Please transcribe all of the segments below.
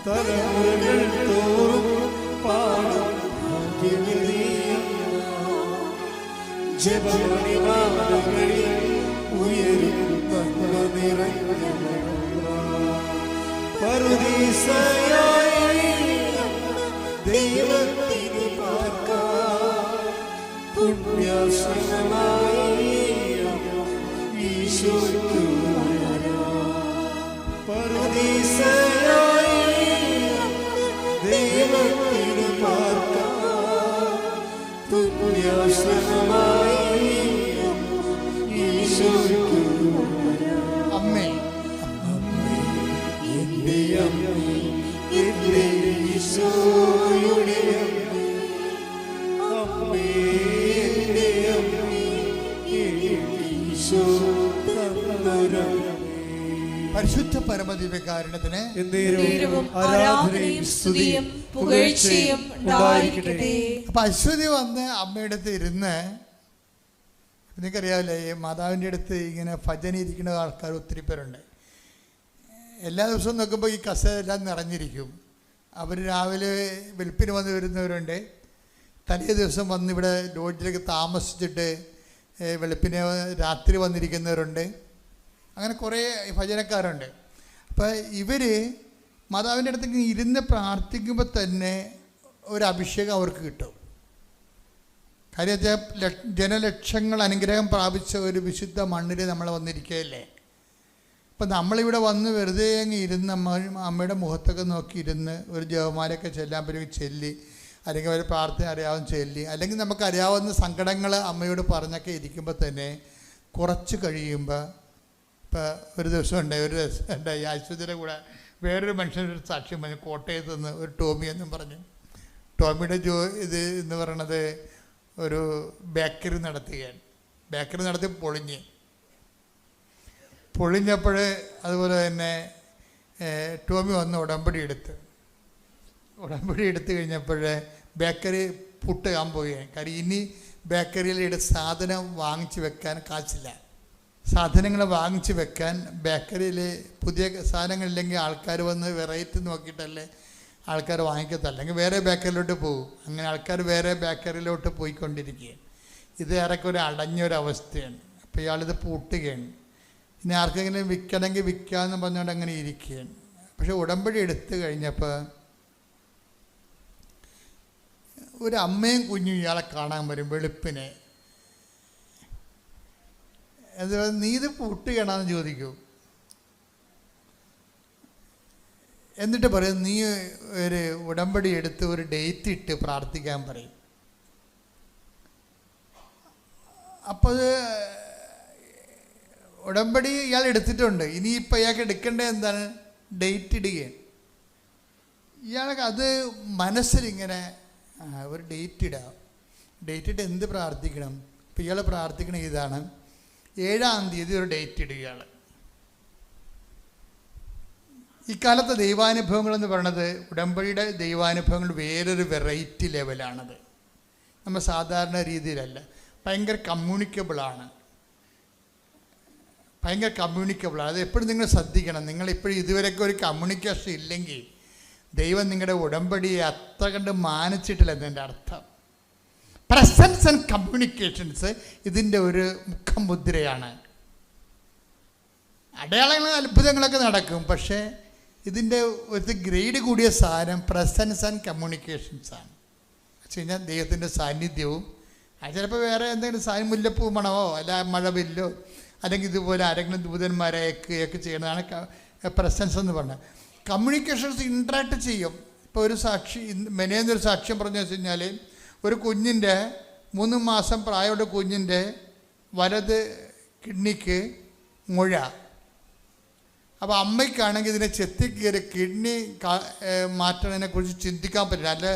തലമുറകൾ തോറും പാടും ജപമണിമാലകളിൽ ഉയരും നന്മ നിറഞ്ഞ പറുദീസയായി ദൈവത്തിന് പാർക്കാൻ പുണ്യാശ്രമമായി ഈശോയ്ക്ക് പറുദീസയായി ദൈവത്തിന് പാർക്കാൻ പുണ്യാശ്രമമായി ഈശോയ്ക്ക് അമ്മേ എന്റെ അമ്മേ എന്റെ ഈശോയുടെ അമ്മേ എന്റെ അമ്മേ ഈശോ തന്നൊരമ്മേ. പരിശുദ്ധ പരമദിവ്യകാരുണ്യത്തിന് ആരാധനയും സ്തുതിയും പുകഴ്ചയും ഉണ്ടായിരിക്കട്ടെ. അപ്പൊ അശ്വതി വന്ന് അമ്മയുടെ അടുത്ത് ഇരുന്ന്, നിങ്ങൾക്കറിയാവില്ലേ, ഈ മാതാവിൻ്റെ അടുത്ത് ഇങ്ങനെ ഭജന ഇരിക്കുന്ന ആൾക്കാർ ഒത്തിരി പേരുണ്ട്. എല്ലാ ദിവസവും നോക്കുമ്പോൾ ഈ കസേരയെല്ലാം നിറഞ്ഞിരിക്കും. അവർ രാവിലെ വെളുപ്പിന് വന്ന് വരുന്നവരുണ്ട്, തലേ ദിവസം വന്ന് ഇവിടെ ലോഡ്ജിലേക്ക് താമസിച്ചിട്ട് വെളുപ്പിന് രാത്രി വന്നിരിക്കുന്നവരുണ്ട്. അങ്ങനെ കുറേ ഭജനക്കാരുണ്ട്. അപ്പോൾ ഇവർ മാതാവിൻ്റെ അടുത്തേക്ക് ഇരുന്ന് പ്രാർത്ഥിക്കുമ്പോൾ തന്നെ ഒരു അഭിഷേകം അവർക്ക് കിട്ടും. കാര്യം ജനലക്ഷങ്ങൾ അനുഗ്രഹം പ്രാപിച്ച ഒരു വിശുദ്ധ മണ്ണിൽ നമ്മൾ വന്നിരിക്കുകയല്ലേ. അപ്പം നമ്മളിവിടെ വന്ന് വെറുതെ അങ്ങ് ഇരുന്ന് അമ്മയുടെ മുഖത്തൊക്കെ നോക്കി ഇരുന്ന് ഒരു ജപമാലയൊക്കെ ചെല്ലാൻ പറ്റുമെങ്കിൽ ചെല്ലി, അല്ലെങ്കിൽ ഒരു പ്രാർത്ഥന അറിയാവുന്ന ചെല്ലി, അല്ലെങ്കിൽ നമുക്കറിയാവുന്ന സങ്കടങ്ങൾ അമ്മയോട് പറഞ്ഞൊക്കെ ഇരിക്കുമ്പോൾ തന്നെ കുറച്ച് കഴിയുമ്പോൾ, ഇപ്പോൾ ഒരു ദിവസം ഉണ്ടായി, ഒരു ദിവസം ഉണ്ടായി ആശുപത്രിയുടെ കൂടെ വേറൊരു മനുഷ്യനൊരു സാക്ഷ്യം പറഞ്ഞു. കോട്ടയത്ത് നിന്ന് ഒരു ടോമി എന്നും പറഞ്ഞു. ടോമിയുടെ ഇത് എന്ന് പറയണത് ഒരു ബേക്കറി നടത്തുകയാണ്. ബേക്കറി നടത്തി പൊളിഞ്ഞപ്പോൾ അതുപോലെ തന്നെ ടോമി വന്ന് ഉടമ്പടി എടുത്ത് കഴിഞ്ഞപ്പോൾ ബേക്കറി പൂട്ടുകാൻ പോവുകയാണ്. കാര്യം ഇനി ബേക്കറിയിലെ സാധനം വാങ്ങിച്ച് വെക്കാൻ കാശില്ല. സാധനങ്ങൾ വാങ്ങിച്ച് വെക്കാൻ ബേക്കറിയിൽ പുതിയ സാധനങ്ങളില്ലെങ്കിൽ ആൾക്കാർ വന്ന് വെറൈറ്റി നോക്കിയിട്ടല്ലേ ആൾക്കാർ വാങ്ങിക്കത്തല്ല, അല്ലെങ്കിൽ വേറെ ബേക്കറിയിലോട്ട് പോകും. അങ്ങനെ ആൾക്കാർ വേറെ ബേക്കറിയിലോട്ട് പോയിക്കൊണ്ടിരിക്കുകയാണ്. ഇത് ഏറെക്കൊരു ഒരു അടഞ്ഞൊരവസ്ഥയാണ്. അപ്പോൾ ഇയാളിത് പൂട്ടുകയാണ്. ഇനി ആർക്കെങ്കിലും വിൽക്കണമെങ്കിൽ വിൽക്കാമെന്ന് പറഞ്ഞുകൊണ്ട് അങ്ങനെ ഇരിക്കുകയാണ്. പക്ഷെ ഉടമ്പടി എടുത്തു കഴിഞ്ഞപ്പോൾ ഒരു അമ്മയും കുഞ്ഞും ഇയാളെ കാണാൻ വരും വെളുപ്പിനെ. അത് നീ ഇത് പൂട്ടുകയാണെന്ന് ചോദിക്കൂ. എന്നിട്ട് പറയും നീ ഒരു ഉടമ്പടി എടുത്ത് ഒരു ഡേറ്റ് ഇട്ട് പ്രാർത്ഥിക്കാൻ പറയും. അപ്പോൾ അത് ഉടമ്പടി ഇയാൾ എടുത്തിട്ടുണ്ട്. ഇനിയിപ്പോൾ ഇയാൾക്ക് എടുക്കേണ്ടത് എന്താണ്? ഡേറ്റ് ഇടുകയാണ്. ഇയാൾക്ക് അത് മനസ്സിലിങ്ങനെ ഒരു ഡേറ്റ് ഇടാം. ഡേറ്റ് ഇട്ട് എന്ത് പ്രാർത്ഥിക്കണം? ഇപ്പോൾ ഇയാൾ പ്രാർത്ഥിക്കണ ഇതാണ്, 7-ാം തീയതി ഒരു ഡേറ്റ് ഇടുക ഇയാൾ. ഇക്കാലത്തെ ദൈവാനുഭവങ്ങളെന്ന് പറയണത്, ഉടമ്പടിയുടെ ദൈവാനുഭവങ്ങൾ വേറൊരു വെറൈറ്റി ലെവലാണത്. നമ്മൾ സാധാരണ രീതിയിലല്ല. ഭയങ്കര കമ്മ്യൂണിക്കബിളാണ്. അത് എപ്പോഴും നിങ്ങൾ ശ്രദ്ധിക്കണം. നിങ്ങളിപ്പോഴും ഇതുവരെയൊക്കെ ഒരു കമ്മ്യൂണിക്കേഷൻ ഇല്ലെങ്കിൽ ദൈവം നിങ്ങളുടെ ഉടമ്പടിയെ അത്ര കണ്ട് മാനിച്ചിട്ടില്ല എന്നതിൻ്റെ അർത്ഥം. പ്രസൻസ് ആൻഡ് കമ്മ്യൂണിക്കേഷൻസ് ഇതിൻ്റെ ഒരു മുഖമുദ്രയാണ്. അടയാളങ്ങളും അത്ഭുതങ്ങളൊക്കെ നടക്കും, പക്ഷേ ഇതിൻ്റെ ഒരു ഗ്രേഡ് കൂടിയ സാധനം പ്രസൻസ് ആൻഡ് കമ്മ്യൂണിക്കേഷൻസാണ്. വെച്ച് കഴിഞ്ഞാൽ ദൈവത്തിൻ്റെ സാന്നിധ്യവും, അത് ചിലപ്പോൾ വേറെ എന്തെങ്കിലും സാധനം മുല്ലപ്പൂ മണമോ അല്ല മഴവില്ലോ അല്ലെങ്കിൽ ഇതുപോലെ ആരെങ്കിലും ദൂതന്മാരെ ഒക്കെ ചെയ്യുന്നതാണ് പ്രസൻസ് എന്ന് പറഞ്ഞാൽ. കമ്മ്യൂണിക്കേഷൻസ് ഇൻട്രാക്ട് ചെയ്യും. ഇപ്പോൾ ഒരു സാക്ഷി മെനേന്നൊരു സാക്ഷ്യം പറഞ്ഞു വെച്ച് കഴിഞ്ഞാൽ, ഒരു കുഞ്ഞിൻ്റെ 3 മാസം പ്രായമുള്ള കുഞ്ഞിൻ്റെ വലത് കിഡ്നിക്ക് മുഴ. അപ്പോൾ അമ്മയ്ക്കാണെങ്കിൽ ഇതിനെ ചെത്തിക്കയറി കിഡ്നി മാറ്റണതിനെക്കുറിച്ച് ചിന്തിക്കാൻ പറ്റില്ല, അല്ല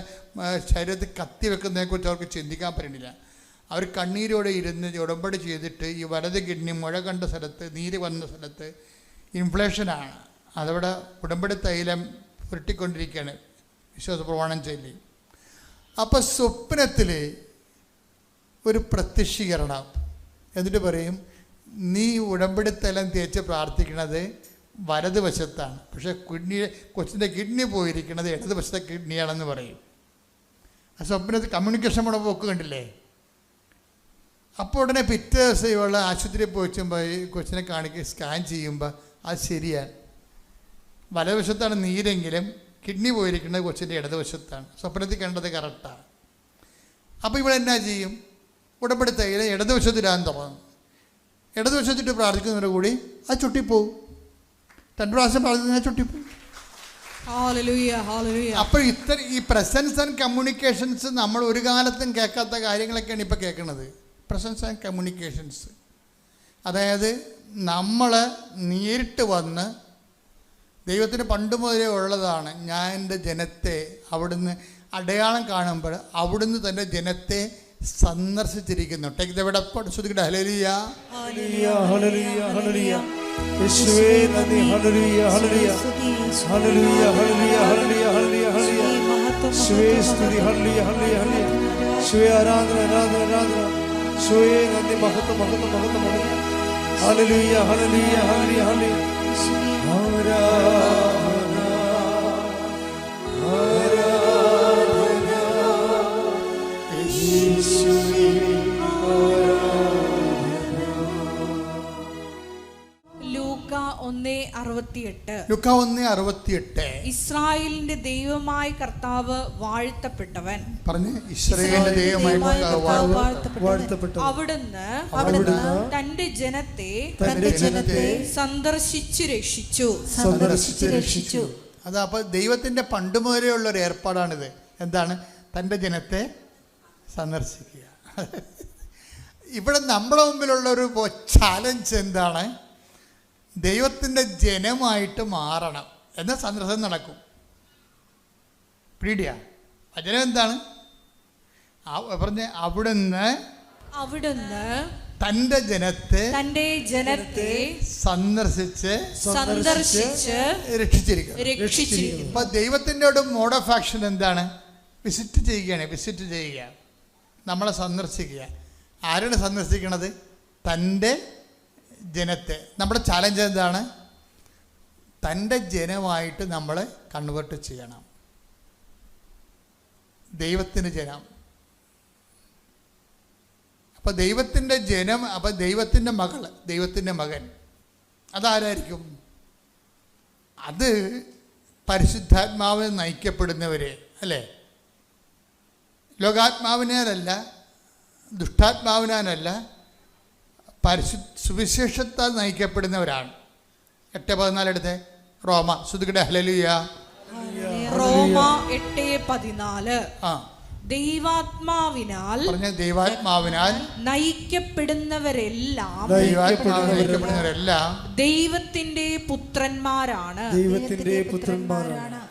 ശരീരത്തിൽ കത്തി വെക്കുന്നതിനെക്കുറിച്ച് അവർക്ക് ചിന്തിക്കാൻ പറ്റുന്നില്ല. അവർ കണ്ണീരോടെ ഇരുന്ന് ഉടമ്പടി ചെയ്തിട്ട് ഈ വലത് കിഡ്നി മുഴ കണ്ട സ്ഥലത്ത്, നീര് വന്ന സ്ഥലത്ത് ഇൻഫ്ലേഷനാണ്. അതവിടെ ഉടമ്പടി തൈലം പുരട്ടിക്കൊണ്ടിരിക്കുകയാണ് വിശ്വാസ പ്രമാണം ചൊല്ലി. അപ്പോൾ സ്വപ്നത്തിൽ ഒരു പ്രത്യക്ഷീകരണം. എന്നിട്ട് പറയും, നീ ഉടമ്പടി തൈലം തേച്ച് പ്രാർത്ഥിക്കണത് വലതുവശത്താണ്. പക്ഷേ കൊച്ചിൻ്റെ കിഡ്നി പോയിരിക്കുന്നത് ഇടതുവശത്തെ കിഡ്നിയാണെന്ന് പറയും. ആ സ്വപ്നത്തിൽ കമ്മ്യൂണിക്കേഷൻ കൂടെ പോക്ക് കണ്ടില്ലേ? അപ്പോൾ ഉടനെ പിറ്റേ ദിവസം ഇവളെ ആശുപത്രിയിൽ പോയി കൊച്ചിനെ കാണിക്കുക, സ്കാൻ ചെയ്യുമ്പോൾ അത് ശരിയാണ്. വലതുവശത്താണ് നീരെങ്കിലും കിഡ്നി പോയിരിക്കുന്നത് കൊച്ചിൻ്റെ ഇടതുവശത്താണ്. സ്വപ്നത്തിൽ കണ്ടത് കറക്റ്റാണ്. അപ്പോൾ ഇവിടെ എന്നാ ചെയ്യും? ഉടമ്പടി തൈല ഇടതുവശത്തിടാൻ തുടങ്ങും. ഇടതുവശത്തിട്ട് പ്രാർത്ഥിക്കുന്നതോടുകൂടി അത് ചുട്ടിപ്പോവും. 2 പ്രാവശ്യം പ്രാർത്ഥിക്കുന്ന ചുട്ടിപ്പോവും. അപ്പോൾ ഈ പ്രസൻസ് ആൻഡ് കമ്മ്യൂണിക്കേഷൻസ് നമ്മൾ ഒരു കാലത്തും കേൾക്കാത്ത കാര്യങ്ങളൊക്കെയാണ് ഇപ്പോൾ കേൾക്കുന്നത്. പ്രസൻസ് ആൻഡ് കമ്മ്യൂണിക്കേഷൻസ്, അതായത് നമ്മൾ നേരിട്ട് വന്ന് ദൈവത്തിന് പണ്ട് മുതലേ ഉള്ളതാണ്. ഞാൻ എൻ്റെ ജനത്തെ അവിടുന്ന് അടയാളം കാണുമ്പോൾ അവിടുന്ന് തൻ്റെ ജനത്തെ സന്ദർശിച്ചിരിക്കുന്നു. Take the word of God. ശ്രദ്ധിക്കട്ടെ. ഹല്ലേലൂയ ഹല്ലേലൂയ ഹല്ലേലൂയ ഹല്ലേലൂയ. യേശുവേ നന്ദി. ഹല്ലേലൂയ ഹല്ലേലൂയ ഹല്ലേലൂയ ഹല്ലേലൂയ ഹല്ലേലൂയ ഹല്ലേലൂയ ഹല്ലേലൂയ. യേശുവേ സ്തുതി. ഹല്ലേലൂയ ഹല്ലേലൂയ ഹല്ലേലൂയ. യേശുവേ ആരാധന ആരാധന ആരാധന. യേശുവേ നന്ദി. മഹത്വം മഹത്വം മഹത്വം മഹത്വം. ഹല്ലേലൂയ ഹല്ലേലൂയ ഹല്ലേലൂയ ഹല്ലേലൂയ. ലൂക്ക 1:68. ലൂക്ക 1:68. ഇസ്രായേലിന്റെ ദൈവമായ കർത്താവ് വാഴ്ത്തപ്പെട്ടവൻ. പറഞ്ഞ് ഇസ്രായേലിന്റെ ദൈവമായ വാഴ്ത്തപ്പെട്ടവൻ. അവിടുന്ന് തന്റെ ജനത്തെ സന്ദർശിച്ചു രക്ഷിച്ചു. അത് അപ്പോൾ ദൈവത്തിൻ്റെ പണ്ട് മുതലേ ഉള്ളൊരു ഏർപ്പാടാണിത്. എന്താണ്? തൻ്റെ ജനത്തെ സന്ദർശിക്കുക. ഇവിടെ നമ്മുടെ മുമ്പിലുള്ളൊരു ചാലഞ്ച് എന്താണ്? ദൈവത്തിൻ്റെ ജനമായിട്ട് മാറണം. എന്നാൽ സന്ദർശനം നടക്കും. പീഡിയ വചനം എന്താണ്? പറഞ്ഞ അവിടുന്ന് തൻ്റെ ജനത്തെ സന്ദർശിച്ച് രക്ഷിച്ചിരിക്കുന്നു. അപ്പൊ ദൈവത്തിൻ്റെ ഒരു മോഡ് ഓഫ് ആക്ഷൻ എന്താണ്? വിസിറ്റ് ചെയ്യുക, നമ്മളെ സന്ദർശിക്കുക. ആരാണ് സന്ദർശിക്കണത്? തൻ്റെ ജനത്തെ. നമ്മുടെ ചാലഞ്ച് എന്താണ്? തൻ്റെ ജനമായിട്ട് നമ്മൾ കൺവേർട്ട് ചെയ്യണം. ദൈവത്തിൻ്റെ ജനം. അപ്പം ദൈവത്തിൻ്റെ ജനം, അപ്പം ദൈവത്തിൻ്റെ മകൾ, ദൈവത്തിൻ്റെ മകൻ അതാരായിരിക്കും? അത് പരിശുദ്ധാത്മാവിൽ നയിക്കപ്പെടുന്നവരെ അല്ലേ? ലോകാത്മാവിനാലല്ല, ദുഷ്ടാത്മാവിനാലല്ല, സുവിശേഷത്താൽ നയിക്കപ്പെടുന്നവരാണ്. 8:14 എടുത്ത്. റോമ. ശ്രുതിക്കട്ടെ. ഹല്ലേലൂയ. റോമ 8:14. ദൈവാത്മാവിനാൽ നയിക്കപ്പെടുന്നവരെല്ലാം ദൈവത്തിന്റെ പുത്രന്മാരാണ്.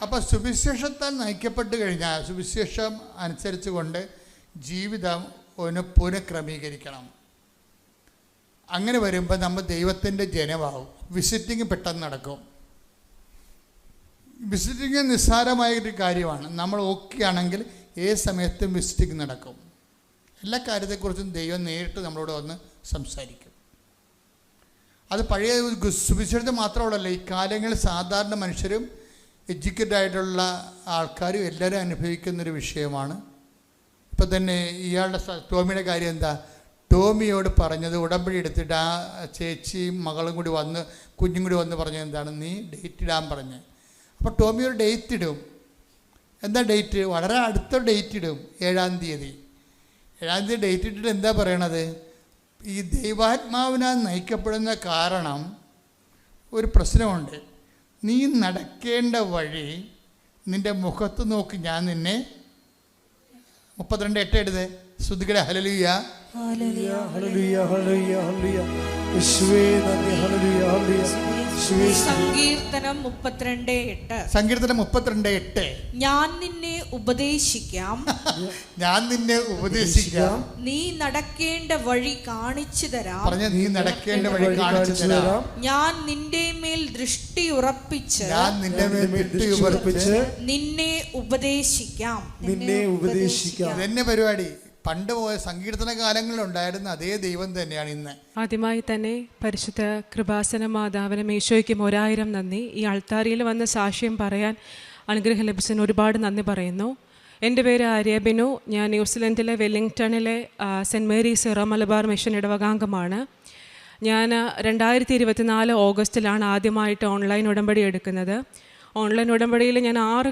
അപ്പൊ സുവിശേഷത്താൽ നയിക്കപ്പെട്ട് കഴിഞ്ഞാൽ സുവിശേഷം അനുസരിച്ച് കൊണ്ട് ജീവിതം ഒന്ന് പുനഃക്രമീകരിക്കണം. അങ്ങനെ വരുമ്പോൾ നമ്മൾ ദൈവത്തിൻ്റെ ജനമാവും. വിസിറ്റിംഗ് പെട്ടെന്ന് നടക്കും. വിസിറ്റിംഗ് നിസ്സാരമായൊരു കാര്യമാണ്. നമ്മൾ ഓക്കെ ആണെങ്കിൽ ഏത് സമയത്തും വിസിറ്റിംഗ് നടക്കും. എല്ലാ കാര്യത്തെക്കുറിച്ചും ദൈവം നേരിട്ട് നമ്മളോട് വന്ന് സംസാരിക്കും. അത് പഴയ സുവിശേഷത്തിൽ മാത്രമുള്ളല്ല, ഈ കാലങ്ങളിൽ സാധാരണ മനുഷ്യരും എഡ്യൂക്കേറ്റഡ് ആയിട്ടുള്ള ആൾക്കാരും എല്ലാവരും അനുഭവിക്കുന്നൊരു വിഷയമാണ്. ഇപ്പം തന്നെ ഇയാളുടെ ടോമിയുടെ കാര്യം എന്താ? ടോമിയോട് പറഞ്ഞത്, ഉടമ്പടി എടുത്തിട്ട് ആ ചേച്ചിയും മകളും കൂടി വന്ന് കുഞ്ഞും കൂടി വന്ന് പറഞ്ഞത് എന്താണ്? നീ ഡേറ്റ് ഇടാൻ പറഞ്ഞ്. അപ്പോൾ ടോമി ഒരു ഡേറ്റ് ഇടും. എന്താ ഡേറ്റ്? വളരെ അടുത്ത ഡേറ്റ് ഇടും. 7-ാം തീയതി. 7-ാം തീയതി ഡേറ്റ് ഇട്ടിട്ട് എന്താ പറയണത്? ഈ ദൈവാത്മാവിനാൽ നയിക്കപ്പെടുന്ന കാരണം ഒരു പ്രശ്നമുണ്ട്. നീ നടക്കേണ്ട വഴി നിൻ്റെ മുഖത്ത് നോക്കി ഞാൻ നിന്നെ 32:8 എടുത്ത്. ശ്രുതിക്കട്ടെ. ഹല്ലേലൂയ ഹല്ലേലൂയ ഹല്ലേലൂയ ഹല്ലേലൂയ ഹല്ലേലൂയ. യേശുവേ നന്ദി. ഹല്ലേലൂയ ഹല്ലേലൂയ. സങ്കീർത്തനം 32:8. സങ്കീർത്തനം 32:8. ഞാൻ നിന്നെ ഉപദേശിക്കാം, നീ നടക്കേണ്ട വഴി കാണിച്ചു തരാം. നീ നടക്കേണ്ട വഴി കാണിച്ചു തരാം. ഞാൻ നിന്റെ മേൽ ദൃഷ്ടി ഉറപ്പിച്ച് നിന്നെ ഉപദേശിക്കാം. ഇതന്നെ പരിപാടി. പണ്ട് പോയ സങ്കീർത്തന കാലങ്ങളിലുണ്ടായിരുന്ന അതേ ദൈവം തന്നെയാണ് ഇന്ന്. ആദ്യമായി തന്നെ പരിശുദ്ധ കൃപാസന മാതാവിനും ഈശോയ്ക്കും 1000 നന്ദി. ഈ അൾത്താരയിൽ വന്ന് സാക്ഷ്യം പറയാൻ അനുഗ്രഹം ലഭിച്ചതിന് ഒരുപാട് നന്ദി പറയുന്നു. എൻ്റെ പേര് ആര്യ ബിനു. ഞാൻ ന്യൂസിലൻഡിലെ വെല്ലിംഗ്ടണിലെ saint Mary's Syro Malabar mission ഇടവകാംഗമാണ്. ഞാൻ 2024 ഓഗസ്റ്റിലാണ് ആദ്യമായിട്ട് ഓൺലൈൻ ഉടമ്പടി എടുക്കുന്നത്. ഓൺലൈൻ ഉടമ്പടിയിൽ ഞാൻ 6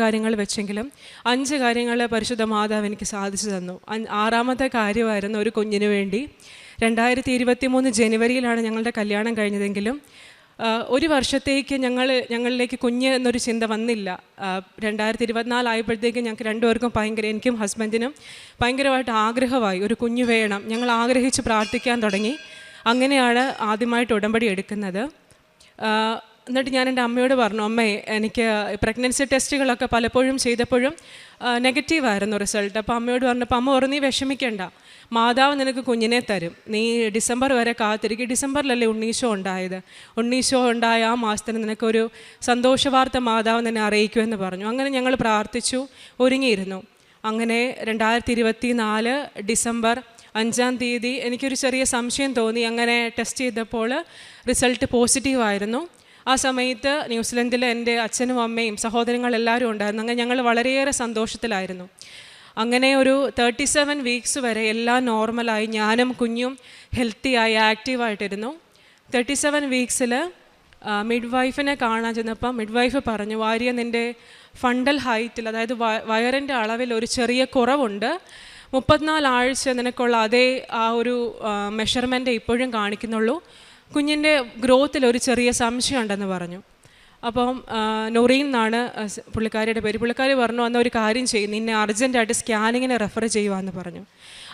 കാര്യങ്ങൾ വെച്ചെങ്കിലും 5 കാര്യങ്ങൾ പരിശുദ്ധ മാതാവ് എനിക്ക് സാധിച്ചു തന്നു. 6ാമത്തെ കാര്യമായിരുന്നു ഒരു കുഞ്ഞിന് വേണ്ടി. 2023 ജനുവരിയിലാണ് ഞങ്ങളുടെ കല്യാണം കഴിഞ്ഞതെങ്കിലും 1 വർഷത്തേക്ക് ഞങ്ങളിലേക്ക് കുഞ്ഞ് എന്നൊരു ചിന്ത വന്നില്ല. 2024 ആയപ്പോഴത്തേക്കും ഞങ്ങൾക്ക് രണ്ടുപേർക്കും എനിക്കും ഹസ്ബൻഡിനും ഭയങ്കരമായിട്ട് ആഗ്രഹമായി, ഒരു കുഞ്ഞ് വേണം. ഞങ്ങൾ ആഗ്രഹിച്ച് പ്രാർത്ഥിക്കാൻ തുടങ്ങി. അങ്ങനെയാണ് ആദ്യമായിട്ട് ഉടമ്പടി എടുക്കുന്നത്. എന്നിട്ട് ഞാൻ എൻ്റെ അമ്മയോട് പറഞ്ഞു, അമ്മേ എനിക്ക് പ്രഗ്നൻസി ടെസ്റ്റുകളൊക്കെ പലപ്പോഴും ചെയ്തപ്പോഴും നെഗറ്റീവായിരുന്നു റിസൾട്ട്. അപ്പോൾ അമ്മയോട് പറഞ്ഞപ്പോൾ അമ്മ പറഞ്ഞു, നീ വിഷമിക്കേണ്ട, മാതാവ് നിനക്ക് കുഞ്ഞിനെ തരും, നീ ഡിസംബർ വരെ കാത്തിരിക്കും. ഡിസംബറിലല്ലേ ഉണ്ണീശോ ഉണ്ടായത്. ഉണ്ണീശോ ഉണ്ടായ ആ മാസത്തിന് നിനക്കൊരു സന്തോഷവാർത്ത മാതാവ് നിന്നെ അറിയിക്കുമെന്ന് പറഞ്ഞു. അങ്ങനെ ഞങ്ങൾ പ്രാർത്ഥിച്ചു, ഒരുങ്ങിയിരുന്നു. അങ്ങനെ 2024 ഡിസംബർ 5-ാം തീയതി എനിക്കൊരു ചെറിയ സംശയം തോന്നി. അങ്ങനെ ടെസ്റ്റ് ചെയ്തപ്പോൾ റിസൾട്ട് പോസിറ്റീവായിരുന്നു. ആ സമയത്ത് ന്യൂസിലൻഡിലെ എൻ്റെ അച്ഛനും അമ്മയും സഹോദരങ്ങളെല്ലാവരും ഉണ്ടായിരുന്നു. അങ്ങനെ ഞങ്ങൾ വളരെയേറെ സന്തോഷത്തിലായിരുന്നു. അങ്ങനെ ഒരു 37 വീക്സ് വരെ എല്ലാം നോർമലായി, ഞാനും കുഞ്ഞും ഹെൽത്തിയായി ആക്റ്റീവായിട്ടിരുന്നു. 37 വീക്സിൽ മിഡ് വൈഫിനെ കാണാൻ ചെന്നപ്പം മിഡ് വൈഫ് പറഞ്ഞു, വാര്യ നിൻ്റെ ഫണ്ടൽ ഹൈറ്റിൽ, അതായത് വയറിൻ്റെ അളവിൽ ഒരു ചെറിയ കുറവുണ്ട്. 34 ആഴ്ച നിനക്കുള്ള അതേ ആ ഒരു മെഷർമെൻറ്റ് ഇപ്പോഴും കാണിക്കുന്നുള്ളൂ. കുഞ്ഞിൻ്റെ ഗ്രോത്തിൽ ഒരു ചെറിയ സംശയം ഉണ്ടെന്ന് പറഞ്ഞു. അപ്പം നൊറീൻ എന്നാണ് പുള്ളിക്കാരിയുടെ പേര്. പുള്ളിക്കാരി പറഞ്ഞു, അന്ന് ഒരു കാര്യം ചെയ്യും, നിന്നെ അർജൻറ്റായിട്ട് സ്കാനിങ്ങിന് റെഫർ ചെയ്യുവാന്ന് പറഞ്ഞു.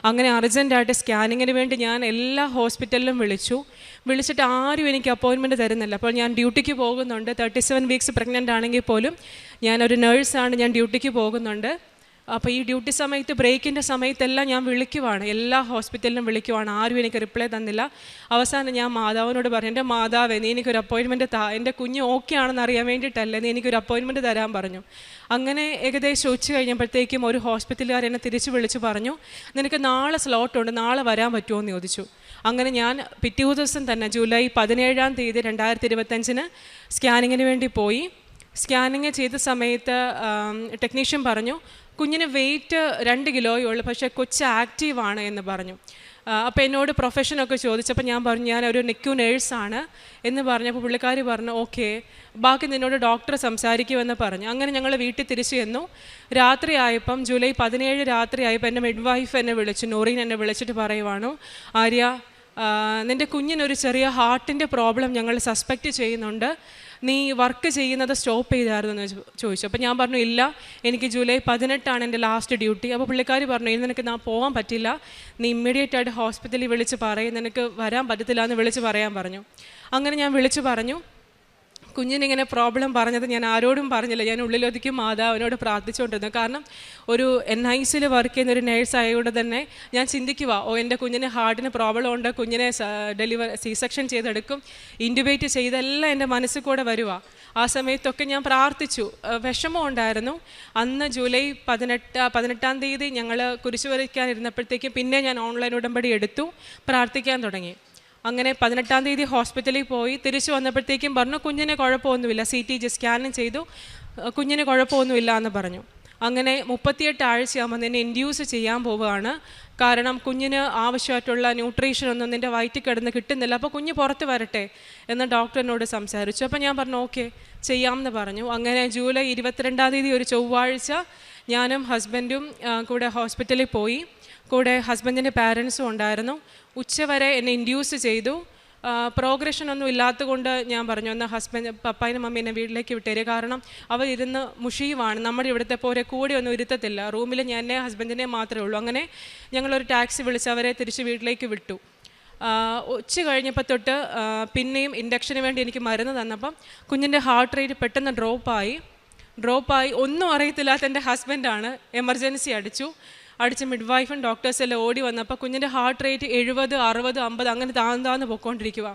അങ്ങനെ അർജൻറ്റായിട്ട് സ്കാനിങ്ങിന് വേണ്ടി ഞാൻ എല്ലാ ഹോസ്പിറ്റലിലും വിളിച്ചിട്ട് ആരും എനിക്ക് അപ്പോയിൻമെൻറ്റ് തരുന്നില്ല. അപ്പോൾ ഞാൻ ഡ്യൂട്ടിക്ക് പോകുന്നുണ്ട്. 37 വീക്സ് പ്രഗ്നൻ്റ് ആണെങ്കിൽ പോലും ഞാനൊരു നേഴ്സാണ്, ഞാൻ ഡ്യൂട്ടിക്ക് പോകുന്നുണ്ട്. അപ്പോൾ ഈ ഡ്യൂട്ടി സമയത്ത്, ബ്രേക്കിൻ്റെ സമയത്തെല്ലാം ഞാൻ വിളിക്കുവാണ്, എല്ലാ ഹോസ്പിറ്റലിലും വിളിക്കുവാണ്. ആരും എനിക്ക് റിപ്ലൈ തന്നില്ല. അവസാനം ഞാൻ മാതാവിനോട് പറഞ്ഞു, എൻ്റെ മാതാവേ, നീ എനിക്കൊരു അപ്പോയിൻമെൻറ്റ് എൻ്റെ കുഞ്ഞ് ഓക്കെ ആണെന്ന് അറിയാൻ വേണ്ടിയിട്ടല്ലേ, നീ എനിക്കൊരു അപ്പോയിൻമെൻറ്റ് തരാൻ പറഞ്ഞു. അങ്ങനെ ഏകദേശം ഉച്ച കഴിഞ്ഞപ്പോഴത്തേക്കും ഒരു ഹോസ്പിറ്റലുകാർ എന്നെ തിരിച്ച് വിളിച്ച് പറഞ്ഞു, നിനക്ക് നാളെ സ്ലോട്ടുണ്ട്, നാളെ വരാൻ പറ്റുമോ എന്ന് ചോദിച്ചു. അങ്ങനെ ഞാൻ പിറ്റേ ദിവസം തന്നെ ജൂലൈ 17-ാം തീയതി 2025 സ്കാനിങ്ങിന് വേണ്ടി പോയി. സ്കാനിങ് ചെയ്ത സമയത്ത് ടെക്നീഷ്യൻ പറഞ്ഞു, കുഞ്ഞിന് വെയിറ്റ് 2 കിലോയേ ഉള്ളൂ, പക്ഷേ കൊച്ച് ആക്റ്റീവാണ് എന്ന് പറഞ്ഞു. അപ്പോൾ എന്നോട് പ്രൊഫഷനൊക്കെ ചോദിച്ചപ്പോൾ ഞാൻ പറഞ്ഞു, ഞാനൊരു NICU നേഴ്സാണ് എന്ന് പറഞ്ഞപ്പോൾ പുള്ളിക്കാരി പറഞ്ഞു, ഓക്കെ, ബാക്കി നിന്നോട് ഡോക്ടർ സംസാരിക്കുമെന്ന് പറഞ്ഞു. അങ്ങനെ ഞങ്ങൾ വീട്ടിൽ തിരിച്ചു ചെന്നു. രാത്രിയായപ്പം ജൂലൈ 17 രാത്രിയായപ്പോൾ എൻ്റെ മിഡ് വൈഫ് എന്നെ വിളിച്ചു, നൂറീൻ എന്നെ വിളിച്ചിട്ട് പറയുവാണ്, ആര്യ, നിൻ്റെ കുഞ്ഞിനൊരു ചെറിയ ഹാർട്ടിൻ്റെ പ്രോബ്ലം ഞങ്ങൾ സസ്പെക്റ്റ് ചെയ്യുന്നുണ്ട്, നീ വർക്ക് ചെയ്യുന്നത് സ്റ്റോപ്പ് ചെയ്തായിരുന്നു എന്ന് ചോദിച്ചു. അപ്പോൾ ഞാൻ പറഞ്ഞു, ഇല്ല, എനിക്ക് ജൂലൈ 18 എൻ്റെ ലാസ്റ്റ് ഡ്യൂട്ടി. അപ്പോൾ പുള്ളിക്കാരി പറഞ്ഞു, ഇനി നിനക്ക് പോകാൻ പറ്റില്ല, നീ ഇമ്മീഡിയറ്റായിട്ട് ഹോസ്പിറ്റലിൽ വിളിച്ച് പറയും, നിനക്ക് വരാൻ പറ്റത്തില്ല എന്ന് വിളിച്ച് പറയാൻ പറഞ്ഞു. അങ്ങനെ ഞാൻ വിളിച്ച് പറഞ്ഞു. കുഞ്ഞിനിങ്ങനെ പ്രോബ്ലം പറഞ്ഞത് ഞാൻ ആരോടും പറഞ്ഞില്ല. ഞാൻ ഉള്ളിലൊതുക്കും മാതാവിനോട് പ്രാർത്ഥിച്ചുകൊണ്ടിരുന്നു. കാരണം ഒരു NICയിൽ വർക്ക് ചെയ്യുന്ന ഒരു നേഴ്സ് ആയതുകൊണ്ട് തന്നെ ഞാൻ ചിന്തിക്കുക, എൻ്റെ കുഞ്ഞിന് ഹാർട്ടിന് പ്രോബ്ലം ഉണ്ട്, കുഞ്ഞിനെ C-സെക്ഷൻ ചെയ്തെടുക്കും, ഇൻറ്റുബേറ്റ് ചെയ്തെല്ലാം എൻ്റെ മനസ്സിൽ കൂടെ വരുക. ആ സമയത്തൊക്കെ ഞാൻ പ്രാർത്ഥിച്ചു. വിഷമം ഉണ്ടായിരുന്നു. അന്ന് ജൂലൈ 18-ാം തീയതി ഞങ്ങൾ കുരിശ് വരയ്ക്കാനിരുന്നപ്പോഴത്തേക്കും പിന്നെ ഞാൻ ഓൺലൈൻ ഉടമ്പടി എടുത്തു, പ്രാർത്ഥിക്കാൻ തുടങ്ങി. അങ്ങനെ 18-ാം തീയതി ഹോസ്പിറ്റലിൽ പോയി. തിരിച്ചു വന്നപ്പോഴത്തേക്കും പറഞ്ഞു, കുഞ്ഞിന് കുഴപ്പമൊന്നുമില്ല, CTG സ്കാനിങ് ചെയ്തു, കുഞ്ഞിന് കുഴപ്പമൊന്നുമില്ല എന്ന് പറഞ്ഞു. അങ്ങനെ 38 ആഴ്ചയാകുമ്പോൾ നിന്നെ ഇൻഡ്യൂസ് ചെയ്യാൻ പോവുകയാണ്. കാരണം കുഞ്ഞിന് ആവശ്യമായിട്ടുള്ള ന്യൂട്രീഷനൊന്നും നിൻ്റെ വയറ്റിൽ കിടന്ന് കിട്ടുന്നില്ല, അപ്പോൾ കുഞ്ഞ് പുറത്ത് വരട്ടെ എന്ന് ഡോക്ടറിനോട് സംസാരിച്ചു. അപ്പോൾ ഞാൻ പറഞ്ഞു, ഓക്കെ, ചെയ്യാമെന്ന് പറഞ്ഞു. അങ്ങനെ ജൂലൈ 22-ാം തീയതി ഒരു ചൊവ്വാഴ്ച ഞാനും ഹസ്ബൻഡും കൂടെ ഹോസ്പിറ്റലിൽ പോയി. കൂടെ ഹസ്ബൻഡിൻ്റെ പാരൻസും ഉണ്ടായിരുന്നു. ഉച്ചവരെ എന്നെ ഇൻഡ്യൂസ് ചെയ്തു. പ്രോഗ്രഷനൊന്നും ഇല്ലാത്തതുകൊണ്ട് ഞാൻ പറഞ്ഞു, എന്നാൽ പപ്പായും മമ്മി എന്നെ വീട്ടിലേക്ക് വിട്ടേരും, കാരണം അവർ ഇരുന്ന് മുഷിയുവാണ്, നമ്മുടെ ഇവിടുത്തെ പോലെ കൂടെ ഒന്നും ഇരുത്തത്തില്ല, റൂമിൽ എന്നെ ഹസ്ബൻഡിനെ മാത്രമേ ഉള്ളൂ. അങ്ങനെ ഞങ്ങളൊരു ടാക്സി വിളിച്ച് അവരെ തിരിച്ച് വീട്ടിലേക്ക് വിട്ടു. ഉച്ച കഴിഞ്ഞപ്പോൾ തൊട്ട് പിന്നെയും ഇൻഡക്ഷന് വേണ്ടി എനിക്ക് മരുന്ന് തന്നപ്പം കുഞ്ഞിൻ്റെ ഹാർട്ട് റേറ്റ് പെട്ടെന്ന് ഡ്രോപ്പായി. ഒന്നും അറിയത്തില്ലാത്ത എൻ്റെ ഹസ്ബൻഡാണ് എമർജൻസി അടിച്ച് മിഡ് വൈഫും ഡോക്ടേഴ്സെല്ലാം ഓടി വന്നപ്പോൾ കുഞ്ഞിൻ്റെ ഹാർട്ട് റേറ്റ് 70, 60, 50 അങ്ങനെ താന്ന് പൊയ്ക്കൊണ്ടിരിക്കുക.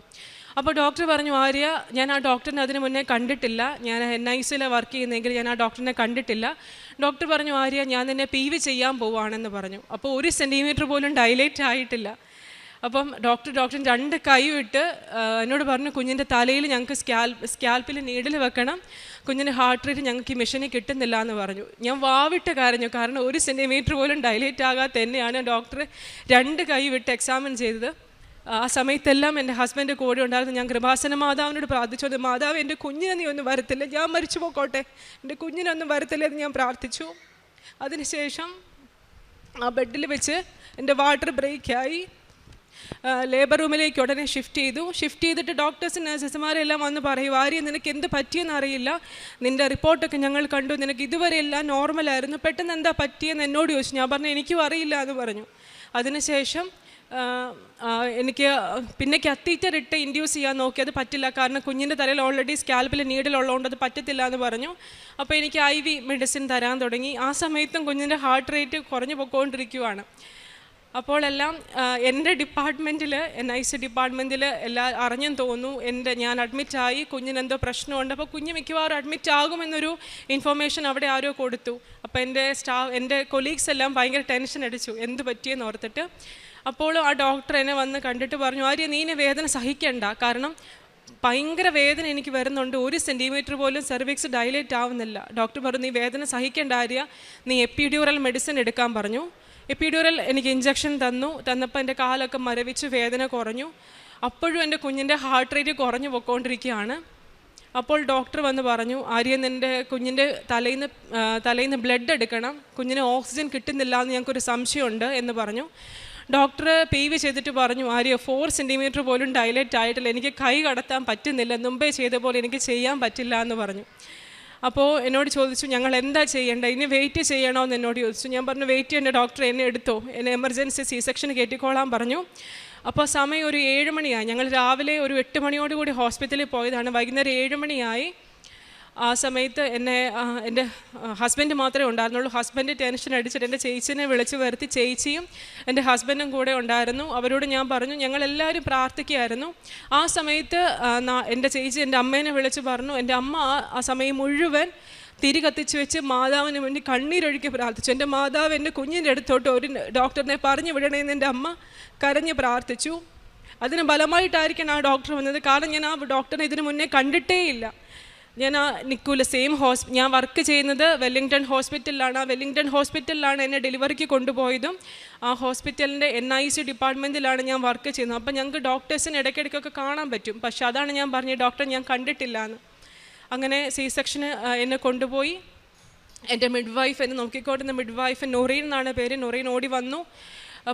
അപ്പോൾ ഡോക്ടർ പറഞ്ഞു, ആര്യ, ഞാൻ ആ ഡോക്ടറിനെ അതിന് മുന്നേ കണ്ടിട്ടില്ല, ഞാൻ NICയിൽ വർക്ക് ചെയ്യുന്നെങ്കിൽ ഞാൻ ആ ഡോക്ടറിനെ കണ്ടിട്ടില്ല. ഡോക്ടർ പറഞ്ഞു, ആര്യ, ഞാൻ നിന്നെ PV ചെയ്യാൻ പോവുകയാണെന്ന് പറഞ്ഞു. അപ്പോൾ 1 സെൻറ്റിമീറ്റർ പോലും ഡൈലേറ്റ് ആയിട്ടില്ല. അപ്പം ഡോക്ടർ 2 കൈ വിട്ട് എന്നോട് പറഞ്ഞു, കുഞ്ഞിൻ്റെ തലയിൽ ഞങ്ങൾക്ക് സ്കാൽപ്പിൽ നീഡിൽ വെക്കണം, കുഞ്ഞിൻ്റെ ഹാർട്ട് റേറ്റ് ഞങ്ങൾക്ക് ഈ മെഷീനിൽ കിട്ടുന്നില്ല എന്ന് പറഞ്ഞു. ഞാൻ വാവിട്ട് കരഞ്ഞു. കാരണം 1 സെൻറ്റിമീറ്റർ പോലും ഡൈലേറ്റ് ആകാതെ തന്നെയാണ് ഡോക്ടർ 2 കൈ വിട്ട് എക്സാമിൻ ചെയ്തത്. ആ സമയത്തെല്ലാം എൻ്റെ ഹസ്ബൻഡ് കൂടെ ഉണ്ടായിരുന്നു. ഞാൻ കൃപാസന മാതാവിനോട് പ്രാർത്ഥിച്ചത്, മാതാവ്, എൻ്റെ കുഞ്ഞിനെ നീ ഒന്നും വരത്തില്ല, ഞാൻ മരിച്ചു പോയിക്കോട്ടെ, എൻ്റെ കുഞ്ഞിനൊന്നും വരത്തില്ല എന്ന് ഞാൻ പ്രാർത്ഥിച്ചു. അതിനുശേഷം ആ ബെഡിൽ വെച്ച് എൻ്റെ വാട്ടർ ബ്രേക്കായി. ലേബർ റൂമിലേക്ക് ഉടനെ ഷിഫ്റ്റ് ചെയ്തിട്ട് ഡോക്ടേഴ്സും നഴ്സസ്മാരെല്ലാം വന്ന് പറയും, ആര്യ, നിനക്ക് എന്ത് പറ്റിയെന്ന് അറിയില്ല, നിൻ്റെ റിപ്പോർട്ടൊക്കെ ഞങ്ങൾ കണ്ടു, നിനക്ക് ഇതുവരെ എല്ലാം നോർമലായിരുന്നു, പെട്ടെന്ന് എന്താ പറ്റിയെന്ന് എന്നോട് ചോദിച്ചു. ഞാൻ പറഞ്ഞു, എനിക്കും അറിയില്ല എന്ന് പറഞ്ഞു. അതിനുശേഷം എനിക്ക് പിന്നെ കത്തീറ്റർ ഇട്ട് ഇൻഡ്യൂസ് ചെയ്യാൻ നോക്കി, അത് പറ്റില്ല, കാരണം കുഞ്ഞിൻ്റെ തലയിൽ ഓൾറെഡി സ്കാൽപ്പിൽ നീഡിലുള്ളതുകൊണ്ട് അത് പറ്റത്തില്ല എന്ന് പറഞ്ഞു. അപ്പോൾ എനിക്ക് IV മെഡിസിൻ തരാൻ തുടങ്ങി. ആ സമയത്തും കുഞ്ഞിൻ്റെ ഹാർട്ട് റേറ്റ് കുറഞ്ഞു പോയിക്കൊണ്ടിരിക്കുകയാണ്. അപ്പോഴെല്ലാം എൻ്റെ ഡിപ്പാർട്ട്മെൻറ്റിൽ, NIC ഡിപ്പാർട്ട്മെൻറ്റിൽ എല്ലാം അറിഞ്ഞെന്ന് തോന്നുന്നു, ഞാൻ അഡ്മിറ്റായി, കുഞ്ഞിനെന്തോ പ്രശ്നമുണ്ട്, അപ്പോൾ കുഞ്ഞ് മിക്കവാറും അഡ്മിറ്റ് ആകുമെന്നൊരു ഇൻഫർമേഷൻ അവിടെ ആരോ കൊടുത്തു. അപ്പോൾ എൻ്റെ കൊളീഗ്സ് എല്ലാം ഭയങ്കര ടെൻഷൻ അടിച്ചു, എന്ത് പറ്റിയെന്ന് ഓർത്തിട്ട്. അപ്പോൾ ആ ഡോക്ടർ എന്നെ വന്ന് കണ്ടിട്ട് പറഞ്ഞു, ആര്യ, നീ വേദന സഹിക്കണ്ട, കാരണം ഭയങ്കര വേദന എനിക്ക് വരുന്നുണ്ട്, 1 സെൻറ്റിമീറ്റർ പോലും സെർവിക്സ് ഡൈലേറ്റ് ആവുന്നില്ല. ഡോക്ടർ പറഞ്ഞു, നീ വേദന സഹിക്കേണ്ട ആര്യ, നീ എപ്പിഡ്യൂറൽ മെഡിസിൻ എടുക്കാൻ പറഞ്ഞു. എപ്പിഡ്യൂറൽ എനിക്ക് ഇഞ്ചക്ഷൻ തന്നപ്പോൾ എൻ്റെ കാലൊക്കെ മരവിച്ച് വേദന കുറഞ്ഞു. അപ്പോഴും എൻ്റെ കുഞ്ഞിൻ്റെ ഹാർട്ട് റേറ്റ് കുറഞ്ഞു പോയിക്കൊണ്ടിരിക്കുകയാണ്. അപ്പോൾ ഡോക്ടർ വന്ന് പറഞ്ഞു, ആര്യ, നിൻ്റെ കുഞ്ഞിൻ്റെ തലയിന്ന് ബ്ലഡ് എടുക്കണം, കുഞ്ഞിന് ഓക്സിജൻ കിട്ടുന്നില്ല എന്ന് ഞങ്ങൾക്കൊരു സംശയമുണ്ട് എന്ന് പറഞ്ഞു. ഡോക്ടർ PV ചെയ്തിട്ട് പറഞ്ഞു, ആര്യ, 4 സെൻറ്റിമീറ്റർ പോലും ഡൈലേറ്റ് ആയിട്ടില്ല, എനിക്ക് കൈ കടത്താൻ പറ്റുന്നില്ല, മുമ്പേ ചെയ്ത പോലെ എനിക്ക് ചെയ്യാൻ പറ്റില്ല എന്ന് പറഞ്ഞു. അപ്പോൾ എന്നോട് ചോദിച്ചു, ഞങ്ങൾ എന്താ ചെയ്യേണ്ടത്, ഇനി വെയിറ്റ് ചെയ്യണോ എന്ന് എന്നോട് ചോദിച്ചു. ഞാൻ പറഞ്ഞു, വെയിറ്റ് ചെയ്യേണ്ട ഡോക്ടർ, എന്നെ എടുത്തോ, എന്നെ എമർജൻസി C-സെക്ഷൻ കയറ്റിക്കോളാൻ പറഞ്ഞു. അപ്പോൾ സമയം ഒരു 7 മണിയായി. ഞങ്ങൾ രാവിലെ ഒരു 8 മണിയോടുകൂടി ഹോസ്പിറ്റലിൽ പോയതാണ്. വൈകുന്നേരം 7 മണിയായി. ആ സമയത്ത് എൻ്റെ ഹസ്ബൻഡ് മാത്രമേ ഉണ്ടായിരുന്നുള്ളൂ. ഹസ്ബൻഡ് ടെൻഷൻ അടിച്ചിട്ട് എൻ്റെ ചേച്ചീനെ വിളിച്ച് വരുത്തി. ചേച്ചിയും എൻ്റെ ഹസ്ബൻഡും കൂടെ ഉണ്ടായിരുന്നു. അവരോട് ഞാൻ പറഞ്ഞു, ഞങ്ങളെല്ലാവരും പ്രാർത്ഥിക്കുകയായിരുന്നു. ആ സമയത്ത് എൻ്റെ ചേച്ചി എൻ്റെ അമ്മേനെ വിളിച്ച് പറഞ്ഞു, എൻ്റെ അമ്മ ആ സമയം മുഴുവൻ തിരി കത്തിച്ച് വെച്ച് മാതാവിന് വേണ്ടി കണ്ണീരൊഴുക്കി പ്രാർത്ഥിച്ചു. എൻ്റെ മാതാവ് എൻ്റെ കുഞ്ഞിൻ്റെ അടുത്തോട്ട് ഒരു ഡോക്ടറിനെ പറഞ്ഞു വിടണമെന്ന് എൻ്റെ അമ്മ കരഞ്ഞ് പ്രാർത്ഥിച്ചു. അതിന് ബലമായിട്ടായിരിക്കണം ആ ഡോക്ടർ വന്നത്. കാരണം ഞാൻ ആ ഡോക്ടറിനെ ഇതിനു മുന്നേ കണ്ടിട്ടേ ഇല്ല. ഞാൻ നിൽക്കൂല, ഞാൻ വർക്ക് ചെയ്യുന്നത് വെല്ലിംഗ്ടൺ ഹോസ്പിറ്റലിലാണ്. ആ വെല്ലിംഗ്ടൺ ഹോസ്പിറ്റലിലാണ് എന്നെ ഡെലിവറിക്ക് കൊണ്ടുപോയതും. ആ ഹോസ്പിറ്റലിൻ്റെ NIC ഡിപ്പാർട്ട്മെൻറ്റിലാണ് ഞാൻ വർക്ക് ചെയ്യുന്നത്. അപ്പം ഞങ്ങൾക്ക് ഡോക്ടേഴ്സിന് ഇടയ്ക്കിടയ്ക്കൊക്കെ കാണാൻ പറ്റും. പക്ഷെ അതാണ് ഞാൻ പറഞ്ഞത്, ഡോക്ടറെ ഞാൻ കണ്ടിട്ടില്ല എന്ന്. അങ്ങനെ C-സെക്ഷന് എന്നെ കൊണ്ടുപോയി. എൻ്റെ മിഡ്വൈഫ്, എന്നെ നോക്കിക്കൊണ്ടിരുന്ന മിഡ്വൈഫ് നൊറീൻ എന്നാണ് പേര്. നൊറീൻ ഓടി വന്നു,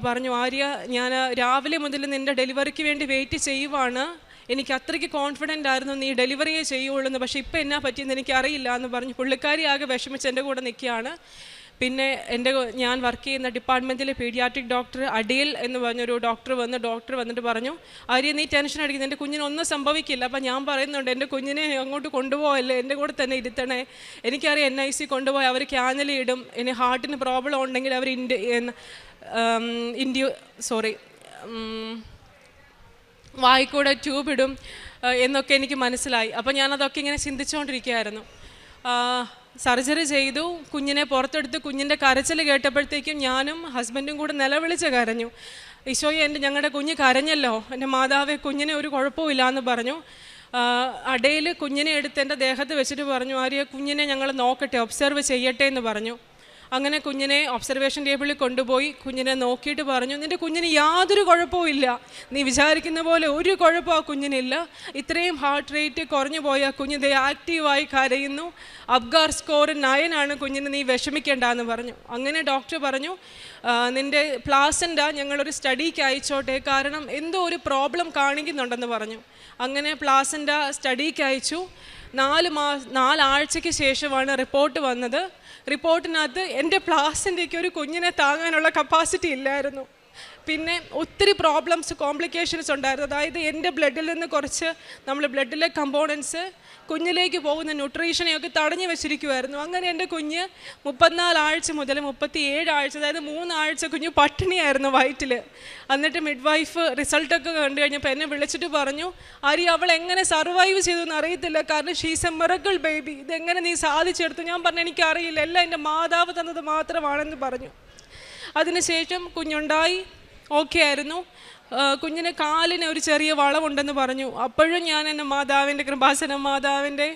പറഞ്ഞു, ആര്യ, ഞാൻ രാവിലെ മുതൽ നിൻ്റെ ഡെലിവറിക്ക് വേണ്ടി വെയിറ്റ് ചെയ്യുവാണ്, എനിക്ക് അത്രയ്ക്ക് കോൺഫിഡൻ്റ് ആയിരുന്നു നീ ഡെലിവറിയെ ചെയ്യുള്ളൂ എന്ന്, പക്ഷേ ഇപ്പം എന്നാ പറ്റിയെന്ന് എനിക്കറിയില്ല എന്ന് പറഞ്ഞു. പുള്ളിക്കാരി ആകെ വിഷമിച്ച് എൻ്റെ കൂടെ നിൽക്കുകയാണ്. പിന്നെ ഞാൻ വർക്ക് ചെയ്യുന്ന ഡിപ്പാർട്ട്മെൻറ്റിലെ പീഡിയാട്രിക് ഡോക്ടർ അഡിയൽ എന്ന് പറഞ്ഞൊരു ഡോക്ടർ വന്നിട്ട് പറഞ്ഞു, ആര്യ, നീ ടെൻഷൻ അടിക്കുന്നത്, എൻ്റെ കുഞ്ഞിനൊന്നും സംഭവിക്കില്ല. അപ്പം ഞാൻ പറയുന്നുണ്ട്, എൻ്റെ കുഞ്ഞിനെ അങ്ങോട്ട് കൊണ്ടുപോകല്ലേ, എൻ്റെ കൂടെ തന്നെ ഇരുത്തണേ, എനിക്കറിയാം NIC കൊണ്ടുപോയി അവർ ക്യാനലി ഇടും, ഇനി ഹാർട്ടിന് പ്രോബ്ലം ഉണ്ടെങ്കിൽ അവർ വായിക്കൂടെ ട്യൂബ് ഇടും എന്നൊക്കെ എനിക്ക് മനസ്സിലായി. അപ്പോൾ ഞാനതൊക്കെ ഇങ്ങനെ ചിന്തിച്ചുകൊണ്ടിരിക്കുകയായിരുന്നു. സർജറി ചെയ്തു, കുഞ്ഞിനെ പുറത്തെടുത്ത് കുഞ്ഞിൻ്റെ കരച്ചിൽ കേട്ടപ്പോഴത്തേക്കും ഞാനും ഹസ്ബൻഡും കൂടെ നിലവിളിച്ച് കരഞ്ഞു. ഈശോയെ, ഞങ്ങളുടെ കുഞ്ഞ് കരഞ്ഞല്ലോ, എൻ്റെ മാതാവേ, കുഞ്ഞിനെ ഒരു കുഴപ്പമില്ല എന്ന് പറഞ്ഞു. അടയിൽ കുഞ്ഞിനെ എടുത്ത് എൻ്റെ ദേഹത്ത് വെച്ചിട്ട് പറഞ്ഞു, ആര്യ, കുഞ്ഞിനെ ഞങ്ങൾ നോക്കട്ടെ, ഒബ്സർവ് ചെയ്യട്ടെ എന്ന് പറഞ്ഞു. അങ്ങനെ കുഞ്ഞിനെ ഒബ്സർവേഷൻ ടേബിളിൽ കൊണ്ടുപോയി കുഞ്ഞിനെ നോക്കിയിട്ട് പറഞ്ഞു, നിൻ്റെ കുഞ്ഞിന് യാതൊരു കുഴപ്പവും ഇല്ല, നീ വിചാരിക്കുന്ന പോലെ ഒരു കുഴപ്പവും ആ കുഞ്ഞിനില്ല, ഇത്രയും ഹാർട്ട് റേറ്റ് കുറഞ്ഞു പോയ കുഞ്ഞിനെ ആക്റ്റീവായി കരയുന്നു, അബ്ഗാർ സ്കോർ 9 ആണ് കുഞ്ഞിന്, നീ വിഷമിക്കേണ്ട എന്ന് പറഞ്ഞു. അങ്ങനെ ഡോക്ടർ പറഞ്ഞു, നിൻ്റെ പ്ലാസൻ്റ ഞങ്ങളൊരു സ്റ്റഡിക്ക് അയച്ചോട്ടെ, കാരണം എന്തോ ഒരു പ്രോബ്ലം കാണിക്കുന്നുണ്ടെന്ന് പറഞ്ഞു. അങ്ങനെ പ്ലാസൻ്റ സ്റ്റഡിക്ക് അയച്ചു. 4 ആഴ്ചയ്ക്ക് ശേഷമാണ് റിപ്പോർട്ട് വന്നത്. റിപ്പോർട്ടിനകത്ത് എൻ്റെ പ്ലാസൻ്റയ്ക്ക് ഒരു കുഞ്ഞിനെ താങ്ങാനുള്ള കപ്പാസിറ്റി ഇല്ലായിരുന്നു. പിന്നെ ഒത്തിരി കോംപ്ലിക്കേഷൻസ് ഉണ്ടായിരുന്നു. അതായത് എൻ്റെ ബ്ലഡിൽ നിന്ന് കുറച്ച് ബ്ലഡിലെ കമ്പോണൻസ് കുഞ്ഞിലേക്ക് പോകുന്ന ന്യൂട്രീഷനെയൊക്കെ തടഞ്ഞു വെച്ചിരിക്കുമായിരുന്നു. അങ്ങനെ എൻ്റെ കുഞ്ഞ് 34 ആഴ്ച മുതൽ 37 ആഴ്ച, അതായത് 3 ആഴ്ച കുഞ്ഞ് പട്ടിണിയായിരുന്നു വയറ്റിൽ. എന്നിട്ട് മിഡ് വൈഫ് റിസൾട്ടൊക്കെ കണ്ടു കഴിഞ്ഞപ്പോൾ എന്നെ വിളിച്ചിട്ട് പറഞ്ഞു, ആരി അവൾ എങ്ങനെ സർവൈവ് ചെയ്തെന്ന് അറിയത്തില്ല, കാരണം ഷീസ് എ മിറക്കിൾ ബേബി, ഇതെങ്ങനെ നീ സാധിച്ചെടുത്തു? ഞാൻ പറഞ്ഞു എനിക്കറിയില്ല, എല്ലാം എൻ്റെ മാതാവ് തന്നത് മാത്രമാണെന്ന് പറഞ്ഞു. അതിനുശേഷം കുഞ്ഞുണ്ടായി, ഓക്കെ ആയിരുന്നു. കുഞ്ഞിന് കാലിന് ഒരു ചെറിയ വളവുണ്ടെന്ന് പറഞ്ഞു. അപ്പോഴും ഞാൻ എൻ്റെ മാതാവിൻ്റെ കൃപാസന മാതാവിൻ്റെ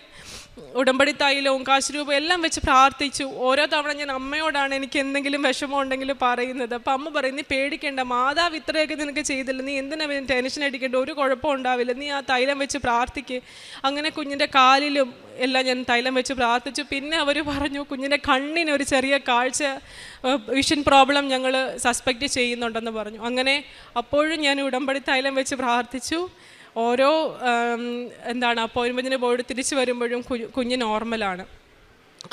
ഉടമ്പടി തൈലവും കാശുരൂപം എല്ലാം വെച്ച് പ്രാർത്ഥിച്ചു. ഓരോ തവണ ഞാൻ അമ്മയോടാണ് എനിക്ക് എന്തെങ്കിലും വിഷമം ഉണ്ടെങ്കിൽ പറയുന്നത്. അപ്പം അമ്മ പറയും, നീ പേടിക്കേണ്ട, മാതാവ് ഇത്രയൊക്കെ നിനക്ക് ചെയ്തില്ല, നീ എന്തിനാ ടെൻഷൻ അടിക്കേണ്ട, ഒരു കുഴപ്പം ഉണ്ടാവില്ല, നീ ആ തൈലം വെച്ച് പ്രാർത്ഥിക്ക്. അങ്ങനെ കുഞ്ഞിൻ്റെ കാലിലും എല്ലാം ഞാൻ തൈലം വെച്ച് പ്രാർത്ഥിച്ചു. പിന്നെ അവർ പറഞ്ഞു കുഞ്ഞിൻ്റെ കണ്ണിന് ഒരു ചെറിയ വിഷൻ പ്രോബ്ലം ഞങ്ങൾ സസ്പെക്റ്റ് ചെയ്യുന്നുണ്ടെന്ന് പറഞ്ഞു. അങ്ങനെ അപ്പോഴും ഞാൻ ഉടമ്പടി തൈലം വെച്ച് പ്രാർത്ഥിച്ചു. ഓരോ അപ്പോയിൻമെൻറ്റിന് പോയിട്ട് തിരിച്ചു വരുമ്പോഴും കുഞ്ഞ് നോർമലാണ്.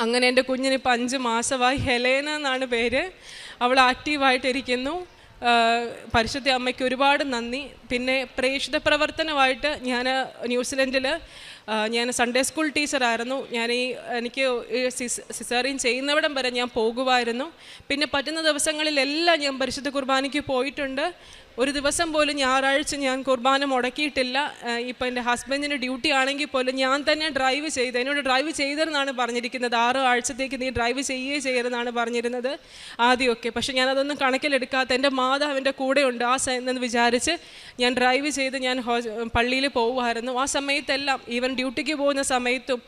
അങ്ങനെ എൻ്റെ കുഞ്ഞിനിപ്പോൾ 5 മാസമായി. ഹെലേന എന്നാണ് പേര്. അവൾ ആക്റ്റീവായിട്ടിരിക്കുന്നു. പരിശുദ്ധ അമ്മയ്ക്ക് ഒരുപാട് നന്ദി. പിന്നെ പ്രേക്ഷിത പ്രവർത്തനമായിട്ട് ഞാൻ ന്യൂസിലൻഡിൽ ഞാൻ സൺഡേ സ്കൂൾ ടീച്ചറായിരുന്നു. എനിക്ക് സിസേറിയൻ ചെയ്യുന്നവിടം വരെ ഞാൻ പോകുമായിരുന്നു. പിന്നെ പറ്റുന്ന ദിവസങ്ങളിലെല്ലാം ഞാൻ പരിശുദ്ധ കുർബാനയ്ക്ക് പോയിട്ടുണ്ട്. ഒരു ദിവസം പോലും ഞായറാഴ്ച ഞാൻ കുർബാന മുടക്കിയിട്ടില്ല. ഇപ്പം എൻ്റെ ഹസ്ബൻഡിന് ഡ്യൂട്ടി ആണെങ്കിൽ പോലും ഞാൻ തന്നെ ഡ്രൈവ് ചെയ്ത്, എന്നോട് ഡ്രൈവ് ചെയ്തെന്നാണ് പറഞ്ഞിരിക്കുന്നത്. 6 ആഴ്ചത്തേക്ക് നീ ഡ്രൈവ് ചെയ്യരുതെന്നാണ് പറഞ്ഞിരുന്നത് ആദ്യമൊക്കെ. പക്ഷെ ഞാനതൊന്നും കണക്കിലെടുക്കാത്ത എൻ്റെ മാതാവിൻ്റെ കൂടെയുണ്ട് എന്ന് വിചാരിച്ച് ഞാൻ ഡ്രൈവ് ചെയ്ത് ഞാൻ പള്ളിയിൽ പോകുമായിരുന്നു. ആ സമയത്തെല്ലാം ഈവൻ ഡ്യൂട്ടിക്ക് പോകുന്ന സമയത്തും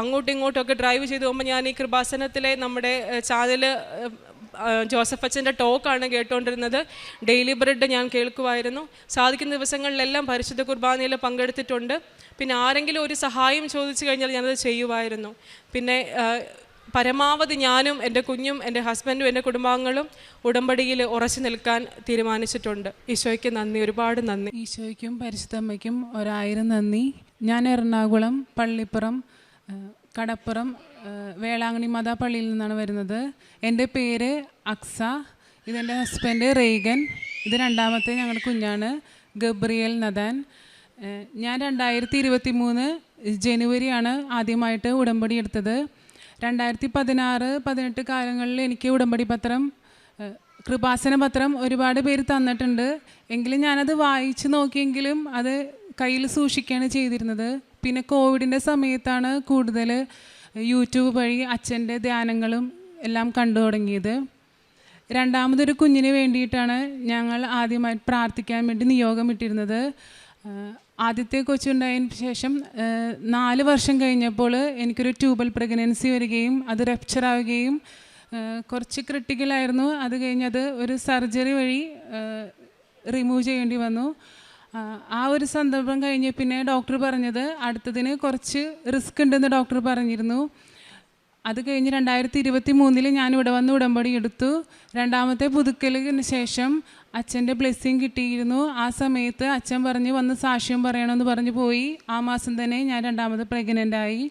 അങ്ങോട്ടും ഇങ്ങോട്ടുമൊക്കെ ഡ്രൈവ് ചെയ്ത് പോകുമ്പോൾ ഞാൻ ഈ കൃപാസനത്തിലെ നമ്മുടെ ചാനൽ ജോസഫ് അച്ഛൻ്റെ ടോക്കാണ് കേട്ടുകൊണ്ടിരുന്നത്. ഡെയിലി ബ്രെഡ് ഞാൻ കേൾക്കുമായിരുന്നു. സാധിക്കുന്ന ദിവസങ്ങളിലെല്ലാം പരിശുദ്ധ കുർബാനയിൽ പങ്കെടുത്തിട്ടുണ്ട്. പിന്നെ ആരെങ്കിലും ഒരു സഹായം ചോദിച്ചു കഴിഞ്ഞാൽ ഞാനത് ചെയ്യുമായിരുന്നു. പിന്നെ പരമാവധി ഞാനും എൻ്റെ കുഞ്ഞും എൻ്റെ ഹസ്ബൻഡും എൻ്റെ കുടുംബാംഗങ്ങളും ഉടമ്പടിയിൽ ഉറച്ചു നിൽക്കാൻ തീരുമാനിച്ചിട്ടുണ്ട്. ഈശോയ്ക്ക് നന്ദി, ഒരുപാട് നന്ദി. ഈശോയ്ക്കും പരിശുദ്ധമ്മയ്ക്കും 1000 നന്ദി. ഞാൻ എറണാകുളം പള്ളിപ്പുറം കടപ്പുറം വേളാങ്കണ്ണി മാതാ പള്ളിയിൽ നിന്നാണ് വരുന്നത്. എൻ്റെ പേര് അക്സ, ഇതെൻ്റെ ഹസ്ബൻഡ് റേഗൻ, ഇത് രണ്ടാമത്തെ ഞങ്ങളുടെ കുഞ്ഞാണ് ഗബ്രിയേൽ നദാൻ. ഞാൻ 2023 ജനുവരിയാണ് ആദ്യമായിട്ട് ഉടമ്പടി എടുത്തത്. 2016-18 കാലങ്ങളിൽ എനിക്ക് ഉടമ്പടി പത്രം, കൃപാസന പത്രം ഒരുപാട് പേര് തന്നിട്ടുണ്ട്. എങ്കിലും ഞാനത് വായിച്ച് നോക്കിയെങ്കിലും അത് കയ്യിൽ സൂക്ഷിക്കുകയാണ് ചെയ്തിരുന്നത്. പിന്നെ കോവിഡിൻ്റെ സമയത്താണ് കൂടുതൽ യൂട്യൂബ് വഴി അച്ഛൻ്റെ ധ്യാനങ്ങളും എല്ലാം കണ്ടു തുടങ്ങിയത്. രണ്ടാമതൊരു കുഞ്ഞിന് വേണ്ടിയിട്ടാണ് ഞങ്ങൾ ആദ്യമായി പ്രാർത്ഥിക്കാൻ വേണ്ടി നിയോഗം ഇട്ടിരുന്നത്. ആദ്യത്തെ കൊച്ചുണ്ടായതിന് ശേഷം 4 വർഷം കഴിഞ്ഞപ്പോൾ എനിക്കൊരു ട്യൂബൽ പ്രഗ്നൻസി വരികയും അത് റപ്ചറാവുകയും കുറച്ച് ക്രിട്ടിക്കലായിരുന്നു. അത് കഴിഞ്ഞത് ഒരു സർജറി വഴി റിമൂവ് ചെയ്യേണ്ടി വന്നു. ആ ഒരു സന്ദർഭം കഴിഞ്ഞ് പിന്നെ ഡോക്ടർ പറഞ്ഞത് അടുത്തതിന് കുറച്ച് റിസ്ക് ഉണ്ടെന്ന് ഡോക്ടർ പറഞ്ഞിരുന്നു. അത് കഴിഞ്ഞ് 2023 ഞാനിവിടെ വന്ന് ഉടമ്പടി എടുത്തു. രണ്ടാമത്തെ പുതുക്കലിന് ശേഷം അച്ഛൻ്റെ ബ്ലെസ്സിങ് കിട്ടിയിരുന്നു. ആ സമയത്ത് അച്ഛൻ പറഞ്ഞ് വന്ന് സാക്ഷ്യം പറയണമെന്ന് പറഞ്ഞ് പോയി. ആ മാസം തന്നെ ഞാൻ 2ാമത് പ്രഗ്നൻ്റായി.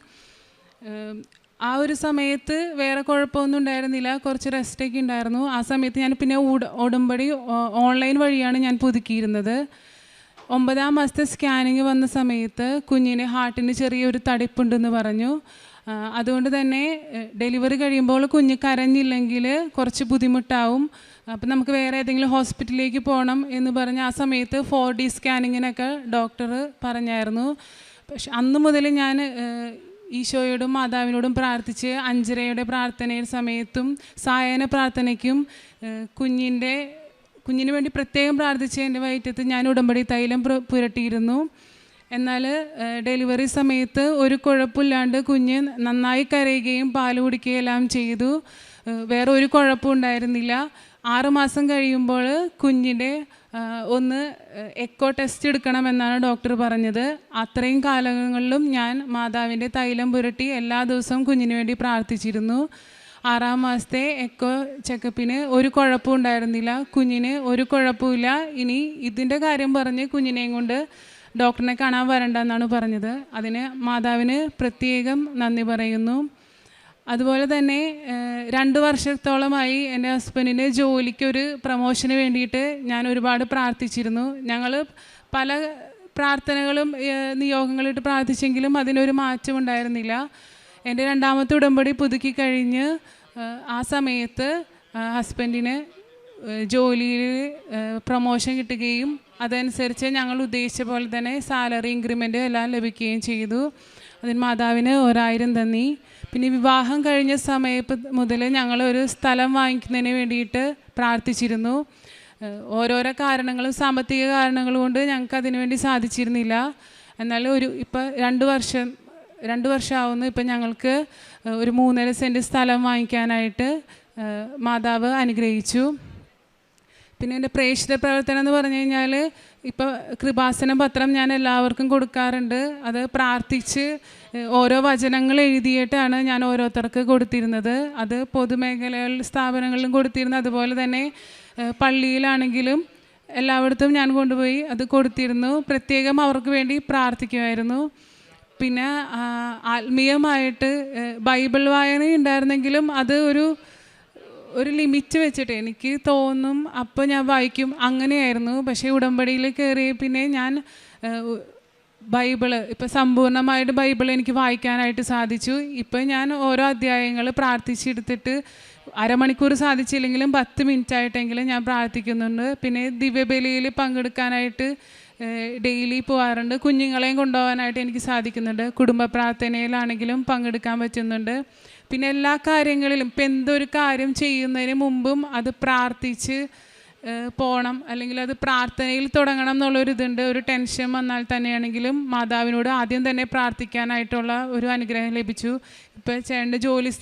ആ ഒരു സമയത്ത് വേറെ കുഴപ്പമൊന്നും ഉണ്ടായിരുന്നില്ല, കുറച്ച് റെസ്റ്റൊക്കെ ഉണ്ടായിരുന്നു. ആ സമയത്ത് ഞാൻ പിന്നെ ഉടമ്പടി ഓൺലൈൻ വഴിയാണ് ഞാൻ പുതുക്കിയിരുന്നത്. 9ാം മാസത്തെ സ്കാനിങ് വന്ന സമയത്ത് കുഞ്ഞിന് ഹാർട്ടിന് ചെറിയൊരു തടിപ്പുണ്ടെന്ന് പറഞ്ഞു. അതുകൊണ്ട് തന്നെ ഡെലിവറി കഴിയുമ്പോൾ കുഞ്ഞ് കരഞ്ഞില്ലെങ്കിൽ കുറച്ച് ബുദ്ധിമുട്ടാവും, അപ്പം നമുക്ക് വേറെ ഏതെങ്കിലും ഹോസ്പിറ്റലിലേക്ക് പോകണം എന്ന് പറഞ്ഞ് ആ സമയത്ത് 4D സ്കാനിങ്ങിനൊക്കെ ഡോക്ടർ പറഞ്ഞായിരുന്നു. പക്ഷെ അന്ന് മുതൽ ഞാൻ ഈശോയോടും മാതാവിനോടും പ്രാർത്ഥിച്ച് 5:30 പ്രാർത്ഥനയുടെ സമയത്തും സായാഹ്ന പ്രാർത്ഥനയ്ക്കും കുഞ്ഞിന് വേണ്ടി പ്രത്യേകം പ്രാർത്ഥിച്ച് എൻ്റെ വയറ്റത്ത് ഞാൻ ഉടമ്പടി തൈലം പുരട്ടിയിരുന്നു. എന്നാൽ ഡെലിവറി സമയത്ത് ഒരു കുഴപ്പമില്ലാണ്ട് കുഞ്ഞ് നന്നായി കരയുകയും പാൽ കുടിക്കുകയും എല്ലാം ചെയ്തു. വേറെ ഒരു കുഴപ്പവും ഉണ്ടായിരുന്നില്ല. 6 മാസം കഴിയുമ്പോൾ കുഞ്ഞിൻ്റെ ഒന്ന് എക്കോ ടെസ്റ്റ് എടുക്കണമെന്നാണ് ഡോക്ടർ പറഞ്ഞത്. അത്രയും കാലങ്ങളിലും ഞാൻ മാതാവിൻ്റെ തൈലം പുരട്ടി എല്ലാ ദിവസവും കുഞ്ഞിന് വേണ്ടി പ്രാർത്ഥിച്ചിരുന്നു. 6ാം മാസത്തെ എക്കോ ചെക്കപ്പിന് ഒരു കുഴപ്പവും ഉണ്ടായിരുന്നില്ല, കുഞ്ഞിന് ഒരു കുഴപ്പമില്ല. ഇനി ഇതിൻ്റെ കാര്യം പറഞ്ഞ് കുഞ്ഞിനെയും കൊണ്ട് ഡോക്ടറിനെ കാണാൻ വരണ്ടെന്നാണ് പറഞ്ഞത്. അതിന് മാതാവിന് പ്രത്യേകം നന്ദി പറയുന്നു. അതുപോലെ തന്നെ 2 വർഷത്തോളമായി എൻ്റെ ഹസ്ബൻഡിന് ജോലിക്കൊരു പ്രമോഷന് വേണ്ടിയിട്ട് ഞാൻ ഒരുപാട് പ്രാർത്ഥിച്ചിരുന്നു. ഞങ്ങൾ പല പ്രാർത്ഥനകളും നിയോഗങ്ങളിട്ട് പ്രാർത്ഥിച്ചെങ്കിലും അതിനൊരു മാറ്റം ഉണ്ടായിരുന്നില്ല. എൻ്റെ 2ാമത്തെ ഉടമ്പടി പുതുക്കി കഴിഞ്ഞ് ആ സമയത്ത് ഹസ്ബൻഡിന് ജോലിയിൽ പ്രമോഷൻ കിട്ടുകയും അതനുസരിച്ച് ഞങ്ങൾ ഉദ്ദേശിച്ച പോലെ തന്നെ സാലറി ഇൻക്രിമെൻ്റ് എല്ലാം ലഭിക്കുകയും ചെയ്തു. അതിന് മാതാവിന് 1000 നന്ദി. പിന്നെ വിവാഹം കഴിഞ്ഞ സമയത്ത് മുതൽ ഞങ്ങളൊരു സ്ഥലം വാങ്ങിക്കുന്നതിന് വേണ്ടിയിട്ട് പ്രാർത്ഥിച്ചിരുന്നു. ഓരോരോ കാരണങ്ങളും സാമ്പത്തിക കാരണങ്ങൾ കൊണ്ട് ഞങ്ങൾക്ക് അതിനു വേണ്ടി സാധിച്ചിരുന്നില്ല. എന്നാൽ ഇപ്പം 2 വർഷമാവുന്നു. ഇപ്പം ഞങ്ങൾക്ക് ഒരു 3.5 സെൻറ്റ് സ്ഥലം വാങ്ങിക്കാനായിട്ട് മാതാവ് അനുഗ്രഹിച്ചു. പിന്നെ എൻ്റെ പ്രേക്ഷിത പ്രവർത്തനം എന്ന് പറഞ്ഞു കഴിഞ്ഞാൽ ഇപ്പോൾ കൃപാസന പത്രം ഞാൻ എല്ലാവർക്കും കൊടുക്കാറുണ്ട്. അത് പ്രാർത്ഥിച്ച് ഓരോ വചനങ്ങൾ എഴുതിയിട്ടാണ് ഞാൻ ഓരോരുത്തർക്ക് കൊടുത്തിരുന്നത്. അത് പൊതുമേഖലകളിൽ സ്ഥാപനങ്ങളിലും കൊടുത്തിരുന്നു. അതുപോലെ തന്നെ പള്ളിയിലാണെങ്കിലും എല്ലായിടത്തും ഞാൻ കൊണ്ടുപോയി അത് കൊടുത്തിരുന്നു. പ്രത്യേകം അവർക്ക് വേണ്ടി പ്രാർത്ഥിക്കുമായിരുന്നു. പിന്നെ ആത്മീയമായിട്ട് ബൈബിൾ വായന ഉണ്ടായിരുന്നെങ്കിലും അത് ഒരു ലിമിറ്റ് വെച്ചിട്ട് എനിക്ക് തോന്നും അപ്പോൾ ഞാൻ വായിക്കും, അങ്ങനെയായിരുന്നു. പക്ഷേ ഉടമ്പടിയിൽ കയറിയ പിന്നെ ഞാൻ ബൈബിള് ഇപ്പം സമ്പൂർണ്ണമായിട്ട് ബൈബിൾ എനിക്ക് വായിക്കാനായിട്ട് സാധിച്ചു. ഇപ്പം ഞാൻ ഓരോ അധ്യായങ്ങൾ പ്രാർത്ഥിച്ചെടുത്തിട്ട് അരമണിക്കൂർ സാധിച്ചില്ലെങ്കിലും 10 മിനിറ്റായിട്ടെങ്കിലും ഞാൻ പ്രാർത്ഥിക്കുന്നുണ്ട്. പിന്നെ ദിവ്യബലിയിൽ പങ്കെടുക്കാനായിട്ട് ഡെയിലി പോകാറുണ്ട്. കുഞ്ഞുങ്ങളെയും കൊണ്ടുപോകാനായിട്ട് എനിക്ക് സാധിക്കുന്നുണ്ട്. കുടുംബ പ്രാർത്ഥനയിലാണെങ്കിലും പങ്കെടുക്കാൻ പറ്റുന്നുണ്ട്. പിന്നെ എല്ലാ കാര്യങ്ങളിലും ഇപ്പം എന്തൊരു കാര്യം ചെയ്യുന്നതിന് മുമ്പും അത് പ്രാർത്ഥിച്ച് പോകണം, അല്ലെങ്കിൽ അത് പ്രാർത്ഥനയിൽ തുടങ്ങണം എന്നുള്ളൊരിതുണ്ട്. ഒരു ടെൻഷൻ വന്നാൽ തന്നെയാണെങ്കിലും മാതാവിനോട് ആദ്യം തന്നെ പ്രാർത്ഥിക്കാനായിട്ടുള്ള ഒരു അനുഗ്രഹം ലഭിച്ചു. ഇപ്പോൾ ചേട്ടൻ്റെ ജോലി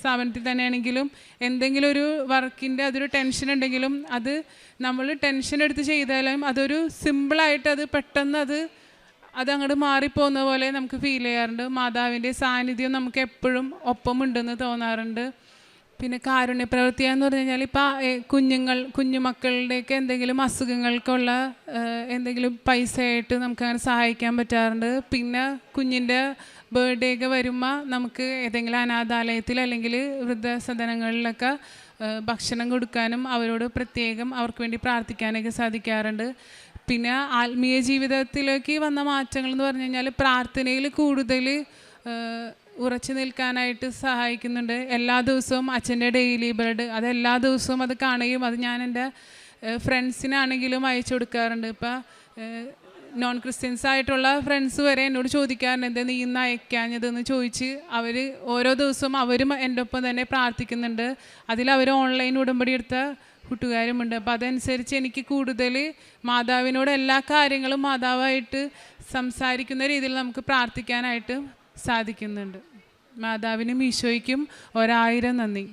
സ്ഥാപനത്തിൽ തന്നെയാണെങ്കിലും എന്തെങ്കിലും ഒരു വർക്കിൻ്റെ അതൊരു ടെൻഷൻ ഉണ്ടെങ്കിലും അത് നമ്മൾ ടെൻഷൻ എടുത്ത് ചെയ്താലും അതൊരു സിമ്പിളായിട്ട് അത് പെട്ടെന്ന് അതങ്ങോട്ട് മാറിപ്പോകുന്ന പോലെ നമുക്ക് ഫീൽ ചെയ്യാറുണ്ട്. മാതാവിൻ്റെ സാന്നിധ്യം നമുക്ക് എപ്പോഴും ഒപ്പമുണ്ടെന്ന് തോന്നാറുണ്ട്. പിന്നെ കാരുണ്യ പ്രവൃത്തിയാന്ന് പറഞ്ഞു കഴിഞ്ഞാൽ ഇപ്പം കുഞ്ഞുമക്കളുടെയൊക്കെ എന്തെങ്കിലും അസുഖങ്ങൾക്കുള്ള എന്തെങ്കിലും പൈസയായിട്ട് നമുക്കങ്ങനെ സഹായിക്കാൻ പറ്റാറുണ്ട്. പിന്നെ കുഞ്ഞിൻ്റെ ബർത്ത്ഡേ ഒക്കെ വരുമ്പോൾ നമുക്ക് ഏതെങ്കിലും അനാഥാലയത്തിൽ അല്ലെങ്കിൽ വൃദ്ധസദനങ്ങളിലൊക്കെ ഭക്ഷണം കൊടുക്കാനും അവരോട് പ്രത്യേകം അവർക്ക് വേണ്ടി പ്രാർത്ഥിക്കാനൊക്കെ സാധിക്കാറുണ്ട്. പിന്നെ ആത്മീയ ജീവിതത്തിലേക്ക് വന്ന മാറ്റങ്ങൾ എന്ന് പറഞ്ഞു കഴിഞ്ഞാൽ പ്രാർത്ഥനയിൽ കൂടുതൽ ഉറച്ചു നിൽക്കാനായിട്ട് സഹായിക്കുന്നുണ്ട്. എല്ലാ ദിവസവും അച്ഛൻ്റെ ഡെയിലി ബ്രെഡ് അത് എല്ലാ ദിവസവും അത് കാണുകയും അത് ഞാൻ എൻ്റെ ഫ്രണ്ട്സിനാണെങ്കിലും അയച്ചു കൊടുക്കാറുണ്ട്. ഇപ്പം നോൺ ക്രിസ്ത്യൻസ് ആയിട്ടുള്ള ഫ്രണ്ട്സ് വരെ എന്നോട് ചോദിക്കാറുണ്ട്, എന്താ നീ ഇന്ന് അയക്കാഞ്ഞതെന്ന് ചോദിച്ച് അവർ ഓരോ ദിവസവും അവരും എൻ്റെ ഒപ്പം തന്നെ പ്രാർത്ഥിക്കുന്നുണ്ട്. അതിലവർ ഓൺലൈൻ ഉടമ്പടി എടുത്ത കൂട്ടുകാരുമുണ്ട്. അപ്പോൾ അതനുസരിച്ച് എനിക്ക് കൂടുതൽ മാതാവിനോട് എല്ലാ കാര്യങ്ങളും മാതാവായിട്ട് സംസാരിക്കുന്ന രീതിയിൽ നമുക്ക് പ്രാർത്ഥിക്കാനായിട്ട് സാധിക്കുന്നുണ്ട്. മാതാവിനും ഈശോയ്ക്കും 1000 നന്ദി.